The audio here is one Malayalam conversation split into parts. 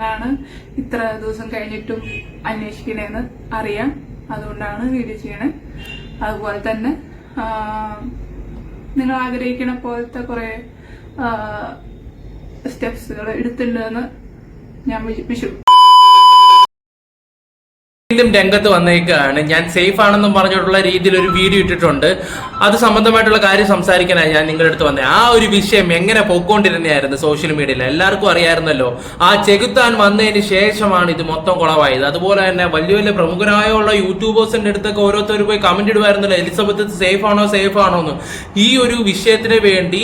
ാണ് ഇത്ര ദിവസം കഴിഞ്ഞിട്ടും അന്വേഷിക്കണേന്ന് അറിയാം. അതുകൊണ്ടാണ് വീഡിയോ ചെയ്യണേ. അതുപോലെ തന്നെ നിങ്ങൾ ആഗ്രഹിക്കുന്ന പോലത്തെ കുറെ സ്റ്റെപ്സുകൾ എടുത്തിട്ടുണ്ടെന്ന് ഞാൻ വീണ്ടും രംഗത്ത് വന്നേക്കാണ്. ഞാൻ സേഫ് ആണെന്നും പറഞ്ഞിട്ടുള്ള രീതിയിൽ ഒരു വീഡിയോ ഇട്ടിട്ടുണ്ട്. അത് സംബന്ധമായിട്ടുള്ള കാര്യം സംസാരിക്കാനാണ് ഞാൻ നിങ്ങളുടെ അടുത്ത് വന്നത്. ആ ഒരു വിഷയം എങ്ങനെ പൊക്കോണ്ടിരുന്നതായിരുന്നു സോഷ്യൽ മീഡിയയിൽ എല്ലാവർക്കും അറിയായിരുന്നല്ലോ. ആ ചെകുത്താൻ വന്നതിന് ശേഷമാണ് ഇത് മൊത്തം കുളവായത്. അതുപോലെ തന്നെ വലിയ വലിയ പ്രമുഖരായുള്ള യൂട്യൂബേഴ്സിന്റെ അടുത്തൊക്കെ ഓരോരുത്തർ പോയി കമന്റ് ഇടുമായിരുന്നല്ലോ, എലിസബത്ത് സേഫ് ആണോ എന്ന്. ഈ ഒരു വിഷയത്തിന് വേണ്ടി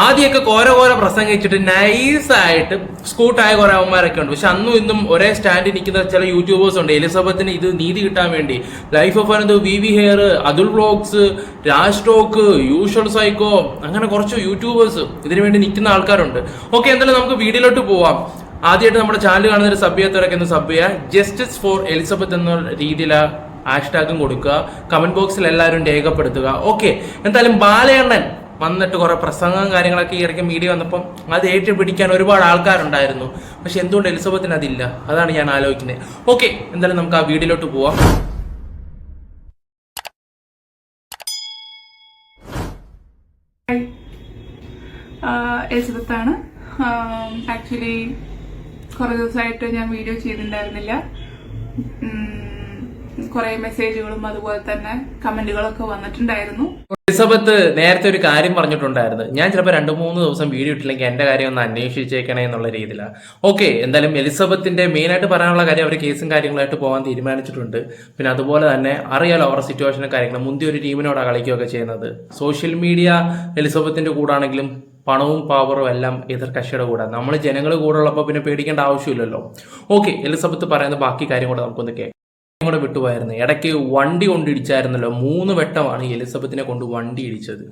ആദ്യമൊക്കെ കോര പ്രസംഗിച്ചിട്ട് നൈസായിട്ട് സ്കൂട്ടായ കുറെ അവന്മാരൊക്കെ ഉണ്ട്. പക്ഷെ അന്നും ഇന്നും ഒരേ സ്റ്റാൻഡിൽ നിൽക്കുന്ന ചില യൂട്യൂബേഴ്സ് ഉണ്ട്. എലിസബത്തിന് ഇത് നീതി കിട്ടാൻ വേണ്ടി life of Anant, we hair, Atul vlogs, Raj talk, usual psycho, അങ്ങനെ കുറച്ച് യൂട്യൂബേഴ്സ് ഇതിനു വേണ്ടി നിൽക്കുന്ന ആൾക്കാരുണ്ട്. ഓക്കെ, എന്തായാലും നമുക്ക് വീഡിയോയിലോട്ട് പോവാം. ആദ്യമായിട്ട് നമ്മുടെ ചാനൽ കാണുന്ന ഒരു സബ് ചെയ്യാത്തവരൊക്കെ ഒന്ന് സബ് ചെയ്യുക. ജസ്റ്റിസ് ഫോർ എലിസബത്ത് എന്ന രീതിയിൽ ഹാഷ്ടാഗും കൊടുക്കുക, കമന്റ് ബോക്സിൽ എല്ലാവരും രേഖപ്പെടുത്തുക. ഓക്കെ, എന്തായാലും ബാലയണ്ണൻ വന്നിട്ട് കുറെ പ്രസംഗം കാര്യങ്ങളൊക്കെ ഈ ഇടയ്ക്ക് മീഡിയ വന്നപ്പം അത് ഏറ്റുപിടിക്കാൻ ഒരുപാട് ആൾക്കാരുണ്ടായിരുന്നു. പക്ഷെ എന്തുകൊണ്ട് എലിസബത്തിന് അതില്ല? അതാണ് ഞാൻ ആലോചിക്കുന്നത്. ഓക്കെ, എന്തായാലും നമുക്ക് ആ വീഡിയോയിലോട്ട് പോവാം. എലിസബത്താണ്. ആക്ച്വലി കുറെ ദിവസമായിട്ട് ഞാൻ വീഡിയോ ചെയ്തിട്ടുണ്ടായിരുന്നില്ല. കുറെ മെസ്സേജുകളും അതുപോലെ തന്നെ കമന്റുകളൊക്കെ വന്നിട്ടുണ്ടായിരുന്നു. എലിസബത്ത് നേരത്തെ ഒരു കാര്യം പറഞ്ഞിട്ടുണ്ടായിരുന്നു, ഞാൻ ചിലപ്പോൾ 2-3 ദിവസം വീഡിയോ ഇട്ടില്ലെങ്കിൽ എന്റെ കാര്യം ഒന്ന് അന്വേഷിച്ചേക്കണേ എന്നുള്ള രീതിയിലാണ്. ഓക്കെ, എന്തായാലും എലിസബത്തിന്റെ മെയിനായിട്ട് പറയാനുള്ള കാര്യം അവർ കേസും കാര്യങ്ങളായിട്ട് പോകാൻ തീരുമാനിച്ചിട്ടുണ്ട്. പിന്നെ അതുപോലെ തന്നെ അറിയാലോ അവരുടെ സിറ്റുവേഷനും കാര്യങ്ങളും. മുന്തിയ ഒരു ടീമിനോടാണ് കളിക്കുകയൊക്കെ ചെയ്യുന്നത്. സോഷ്യൽ മീഡിയ എലിസബത്തിന്റെ കൂടാണെങ്കിലും പണവും പവറും എല്ലാം എതിർ കക്ഷിയുടെ കൂടെ. നമ്മൾ ജനങ്ങൾ കൂടെ ഉള്ളപ്പോൾ പിന്നെ പേടിക്കേണ്ട ആവശ്യമില്ലല്ലോ. ഓക്കെ, എലിസബത്ത് പറയുന്ന ബാക്കി കാര്യം കൂടെ നമുക്കൊന്ന് കേൾക്കാം. കൂടെ വിട്ടുപോയായിരുന്നു. ഇടയ്ക്ക് വണ്ടി കൊണ്ടിടിച്ചായിരുന്നല്ലോ. 3 വട്ടമാണ് എലിസബത്തിനെ കൊണ്ട് വണ്ടി ഇടിച്ചത്.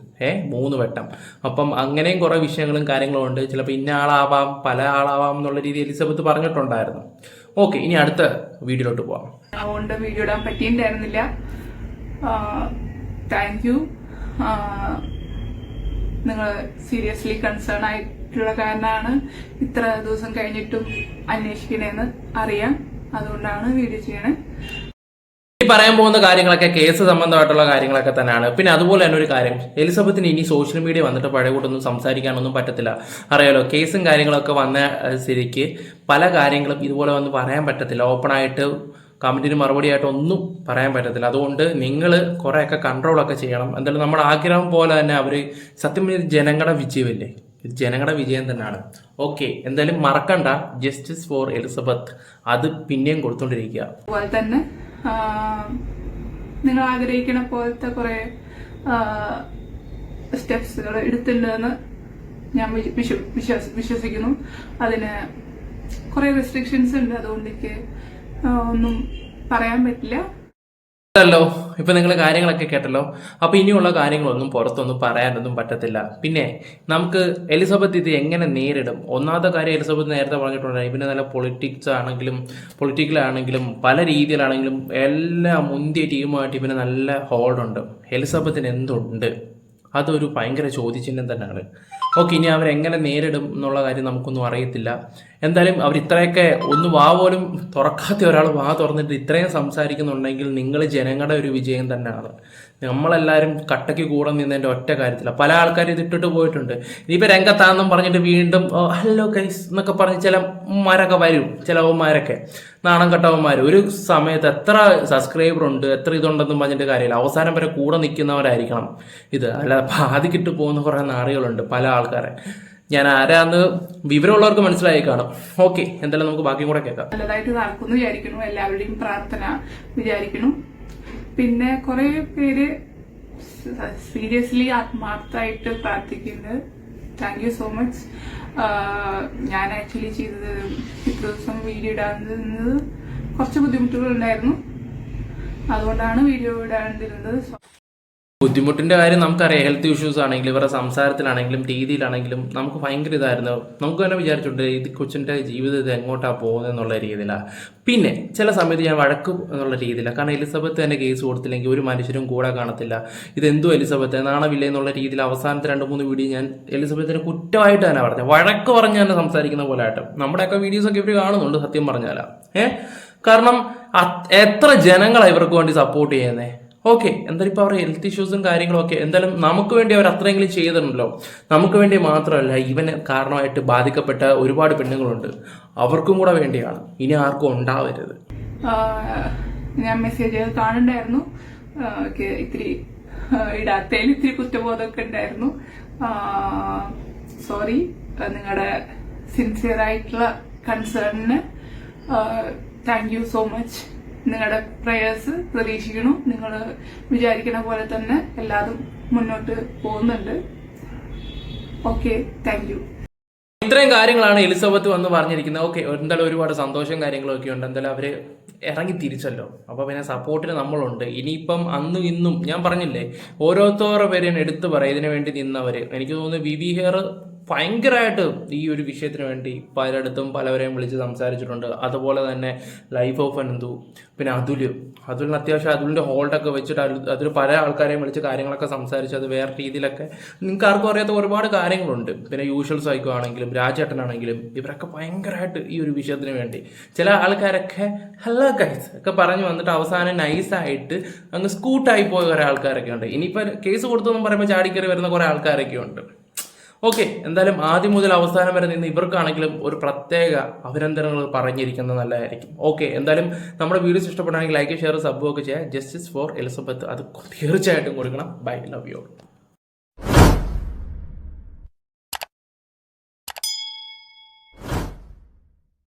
3 വട്ടം. അപ്പം അങ്ങനെയും കുറെ വിഷയങ്ങളും കാര്യങ്ങളും ഉണ്ട്. ചിലപ്പോൾ ഇന്ന ആളാവാം, പല ആളാവാം എന്നുള്ള രീതി എലിസബത്ത് പറഞ്ഞിട്ടുണ്ടായിരുന്നു. ഓക്കെ, ഇനി അടുത്ത വീഡിയോയിലോട്ട് പോവാം. അതുകൊണ്ട് വീഡിയോ ഇടാൻ പറ്റിയിട്ടുണ്ടായിരുന്നില്ല. Thank you. നിങ്ങൾ സീരിയസ്ലി കൺസേൺ ആയിട്ടുള്ള കാരണമാണ് ഇത്ര ദിവസം കഴിഞ്ഞിട്ടും അന്വേഷിക്കണേന്ന് അറിയാം. അതുകൊണ്ടാണ് വീഡിയോ ചെയ്യണേ. ഈ പറയാൻ പോകുന്ന കാര്യങ്ങളൊക്കെ കേസ് സംബന്ധമായിട്ടുള്ള കാര്യങ്ങളൊക്കെ തന്നെയാണ്. പിന്നെ അതുപോലെ തന്നെ ഒരു കാര്യം, എലിസബത്തിന് ഇനി സോഷ്യൽ മീഡിയ വന്നിട്ട് പഴയ കൂട്ടൊന്നും സംസാരിക്കാനൊന്നും പറ്റത്തില്ല. അറിയാലോ, കേസും കാര്യങ്ങളൊക്കെ വന്ന സ്ഥിതിക്ക് പല കാര്യങ്ങളും ഇതുപോലെ വന്ന് പറയാൻ പറ്റത്തില്ല. ഓപ്പണായിട്ട് കമന്റിന് മറുപടിയായിട്ട് ഒന്നും പറയാൻ പറ്റത്തില്ല. അതുകൊണ്ട് നിങ്ങൾ കുറേയൊക്കെ കൺട്രോളൊക്കെ ചെയ്യണം. എന്തായാലും നമ്മുടെ ആഗ്രഹം പോലെ തന്നെ അവർ സത്യം ജനങ്ങളുടെ വിജയമല്ലേ, ഇത് ജനങ്ങളുടെ വിജയം തന്നെയാണ്. ഓക്കെ, എന്തായാലും മറക്കണ്ട, ജസ്റ്റിസ് ഫോർ എലിസബത്ത് അത് പിന്നെയും കൊടുത്തോണ്ടിരിക്കുക. അതുപോലെ തന്നെ നിങ്ങൾ ആഗ്രഹിക്കുന്ന പോലത്തെ കുറെ സ്റ്റെപ്സുകൾ എടുത്തിട്ടുണ്ടെന്ന് ഞാൻ വിശ്വസിക്കുന്നു. അതിന് കുറെ റെസ്ട്രിക്ഷൻസ് ഉണ്ട്. അതുകൊണ്ട് എനിക്ക് ഒന്നും പറയാൻ പറ്റില്ല. ല്ലോ ഇപ്പൊ നിങ്ങൾ കാര്യങ്ങളൊക്കെ കേട്ടല്ലോ. അപ്പൊ ഇനിയുള്ള കാര്യങ്ങളൊന്നും പുറത്തൊന്നും പറയാനൊന്നും പറ്റത്തില്ല. പിന്നെ നമുക്ക് എലിസബത്ത് ഇത് എങ്ങനെ നേരിടും? ഒന്നാമത്തെ കാര്യം, എലിസബത്ത് നേരത്തെ പറഞ്ഞിട്ടുണ്ടായി, പിന്നെ നല്ല പൊളിറ്റിക്കലാണെങ്കിലും പല രീതിയിലാണെങ്കിലും എല്ലാം മുന്തിയ ടീമുമായിട്ട് ഇവന് നല്ല ഹോൾഡുണ്ട്. എലിസബത്തിന് എന്തുണ്ട്? അതൊരു ഭയങ്കര ചോദ്യചിഹ്നം തന്നെയാണ്. ഓക്കെ, ഇനി അവരെങ്ങനെ നേരിടും എന്നുള്ള കാര്യം നമുക്കൊന്നും അറിയത്തില്ല. എന്തായാലും അവർ ഇത്രയൊക്കെ വാ പോലും തുറക്കാത്ത ഒരാൾ വാ തുറന്നിട്ട് ഇത്രയും സംസാരിക്കുന്നുണ്ടെങ്കിൽ നിങ്ങൾ ജനങ്ങളുടെ ഒരു വിജയം തന്നെയാണ്. നമ്മളെല്ലാവരും കട്ടയ്ക്ക് കൂടെ നിന്നതിൻ്റെ ഒറ്റ കാര്യത്തില്ല. പല ആൾക്കാരും ഇതിട്ടിട്ട് പോയിട്ടുണ്ട്. ഇനിയിപ്പോൾ രംഗത്താണെന്നും പറഞ്ഞിട്ട് വീണ്ടും ഹലോ ഗൈസ് എന്നൊക്കെ പറഞ്ഞ് ചിലമാരൊക്കെ വരും. ചിലവന്മാരൊക്കെ നാണം കെട്ടവന്മാർ ഒരു സമയത്ത് എത്ര സബ്സ്ക്രൈബർ ഉണ്ട്, എത്ര ഇതുണ്ടെന്നും പറഞ്ഞിട്ട് കാര്യമില്ല. അവസാനം വരെ കൂടെ നിൽക്കുന്നവരായിരിക്കണം ഇത്. അല്ലാതെ പാതിക്കിട്ട് പോകുന്ന കുറേ നാടുകളുണ്ട് പല ആൾക്കാരെ. ഞാൻ ആരാന്ന് വിവരമുള്ളവർക്ക് മനസ്സിലായി കാണും. ഓക്കെ, എന്തായാലും നമുക്ക് ബാക്കിയും കൂടെ കേൾക്കാം. നല്ലതായിട്ട് നടക്കുന്നു വിചാരിക്കുന്നു. എല്ലാവരുടെയും പ്രാർത്ഥന വിചാരിക്കുന്നു. പിന്നെ കുറെ പേര് സീരിയസ്ലി ആത്മാർത്ഥമായിട്ട് പ്രാർത്ഥിക്കുന്നുണ്ട്. Thank you so much. ഞാൻ ആക്ച്വലി ചെയ്തത് ഇത്ര ദിവസം വീഡിയോ ഇടാതിരുന്നത് കുറച്ച് ബുദ്ധിമുട്ടുകൾ ഉണ്ടായിരുന്നു. അതുകൊണ്ടാണ് വീഡിയോ ഇടാതിരുന്നത്. ബുദ്ധിമുട്ടിന്റെ കാര്യം നമുക്കറിയാം. ഹെൽത്ത് ഇഷ്യൂസ് ആണെങ്കിലും ഇവരുടെ സംസാരത്തിലാണെങ്കിലും രീതിയിലാണെങ്കിലും നമുക്ക് ഭയങ്കര ഇതായിരുന്നു. നമുക്ക് തന്നെ വിചാരിച്ചിട്ടുണ്ട് ഇത് കൊച്ചിന്റെ ജീവിതം ഇത് എങ്ങോട്ടാ പോകുന്നത് എന്നുള്ള രീതിയിലാണ്. പിന്നെ ചില സമയത്ത് ഞാൻ വഴക്കും എന്നുള്ള രീതിയിലാണ്. കാരണം എലിസബത്ത് തന്നെ കേസ് കൊടുത്തില്ലെങ്കിൽ ഒരു മനുഷ്യരും കൂടെ കാണത്തില്ല. ഇതെന്തോ എലിസബത്ത് നാണമില്ല എന്നുള്ള രീതിയിൽ അവസാനത്തെ 2-3 വീഡിയോ ഞാൻ എലിസബത്തിനെ കുറ്റമായിട്ട് തന്നെ പറഞ്ഞത്, വഴക്ക് പറഞ്ഞ് തന്നെ സംസാരിക്കുന്ന പോലെ ആയിട്ട്. നമ്മുടെയൊക്കെ വീഡിയോസൊക്കെ ഇവർ കാണുന്നുണ്ട് സത്യം പറഞ്ഞാലാ. കാരണം എത്ര ജനങ്ങളാണ് ഇവർക്ക് വേണ്ടി സപ്പോർട്ട് ചെയ്യുന്നത്. ഓക്കെ, എന്തായാലും ഇപ്പോൾ അവരുടെ ഹെൽത്ത് ഇഷ്യൂസും കാര്യങ്ങളും ഒക്കെ എന്തായാലും നമുക്ക് വേണ്ടി അവർ അത്രയെങ്കിലും ചെയ്തിട്ടുണ്ടല്ലോ. നമുക്ക് വേണ്ടി മാത്രമല്ല, ഇവന് കാരണമായിട്ട് ബാധിക്കപ്പെട്ട ഒരുപാട് പെണ്ണുങ്ങളുണ്ട്, അവർക്കും കൂടെ വേണ്ടിയാണ്. ഇനി ആർക്കും ഉണ്ടാവരുത്. ഞാൻ മെസ്സേജ് കാണണ്ടായിരുന്നു, ഇത്തിരി ഇടാത്തതിൽ ഇത്തിരി കുറ്റബോധമൊക്കെ ഉണ്ടായിരുന്നു. സോറി. നിങ്ങളുടെ സിൻസിയർ ആയിട്ടുള്ള കൺസേണിന് താങ്ക് യു സോ മച്ച്. നിങ്ങളുടെ പ്രേയേഴ്സ് പ്രതീക്ഷിക്കണം. നിങ്ങൾ വിചാരിക്കുന്ന പോലെ തന്നെ എല്ലാതും മുന്നോട്ട് പോകുന്നുണ്ട്. Okay, thank you. ഇത്രയും കാര്യങ്ങളാണ് എലിസബത്ത് വന്ന് പറഞ്ഞിരിക്കുന്നത്. ഓക്കെ, എന്തായാലും ഒരുപാട് സന്തോഷം കാര്യങ്ങളൊക്കെ ഉണ്ട്. എന്തായാലും അവര് ഇറങ്ങി തിരിച്ചല്ലോ. അപ്പോൾ പിന്നെ സപ്പോർട്ടിന് നമ്മളുണ്ട്. ഇനിയിപ്പം അന്നും ഇന്നും ഞാൻ പറഞ്ഞില്ലേ, ഓരോരുത്തരുടെ പേര് എടുത്തു പറയാം ഇതിനു വേണ്ടി നിന്നവര്. എനിക്ക് തോന്നുന്നു വിവി ഹെയർ ഭയങ്കരമായിട്ട് ഈ ഒരു വിഷയത്തിന് വേണ്ടി പലയിടത്തും പലവരെയും വിളിച്ച് സംസാരിച്ചിട്ടുണ്ട്. അതുപോലെ തന്നെ ലൈഫ് ഓഫ് അനന്തു, പിന്നെ അതുലിന് അത്യാവശ്യം അതുലിൻ്റെ ഹോൾഡൊക്കെ വെച്ചിട്ട് അതിൽ പല ആൾക്കാരെയും വിളിച്ച് കാര്യങ്ങളൊക്കെ സംസാരിച്ച് അത് വേറെ രീതിയിലൊക്കെ നിങ്ങൾക്ക് ആർക്കും അറിയാത്ത ഒരുപാട് കാര്യങ്ങളുണ്ട്. പിന്നെ യൂഷ്വൽ സൈക്കോ ആണെങ്കിലും രാജേട്ടനാണെങ്കിലും ഇവരൊക്കെ ഭയങ്കരമായിട്ട് ഈ ഒരു വിഷയത്തിന് വേണ്ടി ചില ആൾക്കാരൊക്കെ ഹലോ ഗൈസ് ഒക്കെ പറഞ്ഞു വന്നിട്ട് അവസാനം നൈസായിട്ട് അങ്ങ് സ്കൂട്ടായി പോയ കുറേ ആൾക്കാരൊക്കെ ഉണ്ട്. ഇനിയിപ്പോൾ കേസ് കൊടുത്തെന്നും പറയുമ്പോൾ ചാടിക്കറി വരുന്ന കുറേ ആൾക്കാരൊക്കെ ഉണ്ട്. ഓക്കെ, എന്തായാലും ആദ്യം മുതൽ അവസാനം വരെ നിന്ന് ഇവർക്കാണെങ്കിലും ഒരു പ്രത്യേക അഭിനന്ദനങ്ങൾ പറഞ്ഞിരിക്കുന്നത് നല്ലതായിരിക്കും. ഓക്കെ, എന്തായാലും നമ്മുടെ വീഡിയോസ് ഇഷ്ടപ്പെടുകയാണെങ്കിൽ ലൈക്ക്, ഷെയർ, സബ് ഒക്കെ ചെയ്യാം. ജസ്റ്റിസ് ഫോർ എലിസബത്ത് അത് തീർച്ചയായിട്ടും കൊടുക്കണം. Bye, love U.